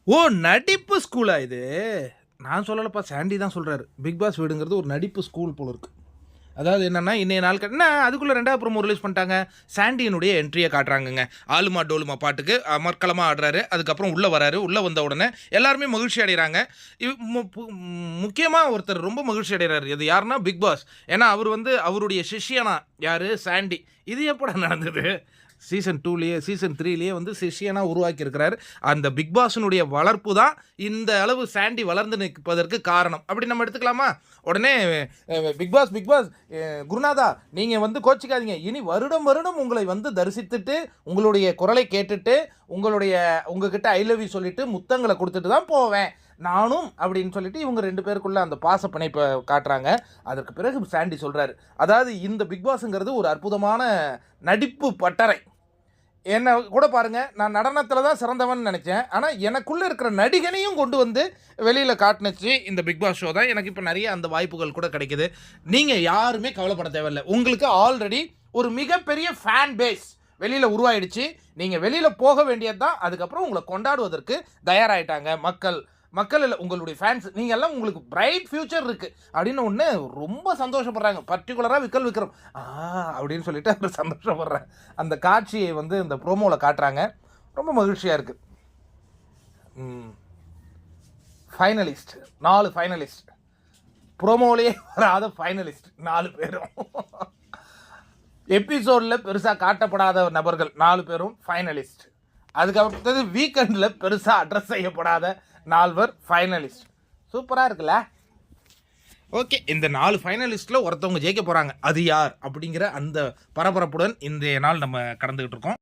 ஓ! நடிப்பு ஸ்கூலா இது? நான் சொல்லலப்பா. சாண்டி தான் சொல்றாரு. பிக் பாஸ் வீடுங்கிறது ஒரு நடிப்பு ஸ்கூல் போல இருக்கு. அதாவது என்னன்னா, இன்னைய நாள் என்ன அதுக்குள்ள 2வது ப்ரோமோ ரிலீஸ் பண்ணிட்டாங்க. சாண்டியினுடைய என்ட்ரிய காட்டுறாங்கங்க. ஆலுமா டோலுமா பாட்டுக்கு அமர்க்களமா ஆடுறாரு. அதுக்கப்புறம் உள்ள வராரு. உள்ள வந்த உடனே எல்லாருமே மகிழ்ச்சி அடையறாங்க. இவ் மு பு முக்கியமா ஒருத்தர் ரொம்ப மகிழ்ச்சி அடையறாரு. அது யாருன்னா பிக் பாஸ். ஏன்னா அவர் வந்து அவருடைய சிஷ்யனா யாரு? சாண்டி. இது எப்படா நடந்தது? சீசன் 2லயே சீசன் 3லயே வந்து சிஷ்யனா உருவாக்கி இருக்கிறாரு. அந்த பிக் பாஸினுடைய வளர்ப்பு தான் இந்த அளவு சாண்டி வளர்ந்து நிற்பதற்கு காரணம். அப்படி நம்ம எடுத்துக்கலாமா? உடனே பிக் பாஸ் குருநாதா நீங்க வந்து கோச்சிக்காதீங்க. இனி வருடம் வருடம் உங்களை வந்து தரிசித்துட்டு, உங்களுடைய குரலை கேட்டுட்டு, உங்ககிட்ட ஐ லவ் யூ சொல்லிட்டு, முத்தங்கள குடுத்துட்டு தான் போவேன். நானும் அப்படின்னு சொல்லிட்டு இவங்க 2 பேருக்குள்ள அந்த பாச பிணைப்ப காட்டுறாங்க. அதற்கு பிறகு சாண்டி சொல்றாரு. அதாவது இந்த பிக் பாஸ்ங்கிறது ஒரு அற்புதமான நடிப்பு பட்டறை. என்ன கூட பாருங்க, நான் நடனத்தில தான் சிறந்தவன்னு நெனச்சேன். ஆனா, எனக்குள்ள இருக்கிற நடிகனையும் கொண்டு வந்து வெளியில காட்டுனுச்சு இந்த பிக் பாஸ் ஷோ தான். எனக்கு இப்ப நெறைய அந்த வாய்ப்புகள் கூட கிடைக்குது. நீங்க யாருமே கவலைப்பட தேவையில்ல. உங்களுக்கு ஆல்ரெடி ஒரு மிகப்பெரிய ஃபேன் பேஸ் வெளியில உருவாயிடுச்சு. நீங்க வெளியில போக வேண்டியது தான். அதுக்கப்புறம் உங்கள கொண்டாடுவதற்கு தயாராயிட்டாங்க மக்கள். மக்கள் இல்ல உங்களுடைய ஃபேன்ஸ். நீங்க எல்லாம் உங்களுக்கு பிரைட் ஃபியூச்சர் இருக்கு. அப்படின்னு ஒண்ணு ரொம்ப சந்தோஷப்படுறாங்க. பர்ட்டிகுலரா விக்ரம். அப்படின்னு சொல்லிட்டு அவர் சந்தோஷப்படுறாங்க. அந்த காட்சியை வந்து இந்த ப்ரோமோல காட்டுறாங்க. ரொம்ப மகிழ்ச்சியா இருக்கு. ம். Finalist 4 finalist. ப்ரோமோலயே வராத ஃபைனலிஸ்ட் 4 பேரும். எபிசோட்ல பெருசா காட்டப்படாத நபர்கள் 4 பேரும் ஃபைனலிஸ்ட். அதுக்கு அடுத்தது வீக்கெண்ட்ல பெருசா அட்ரஸ் செய்யப்படாத 4 ஃபைனலிஸ்ட். சூப்பரா இருக்குல்ல? ஓகே. இந்த 4 ஃபைனலிஸ்ட்ல ஒருத்தவங்க ஜெயிக்க போறாங்க. அது யார்? அப்படிங்கிற அந்த பரபரப்புடன் இன்றைய நாள் நம்ம கடந்துகிட்டு இருக்கோம்.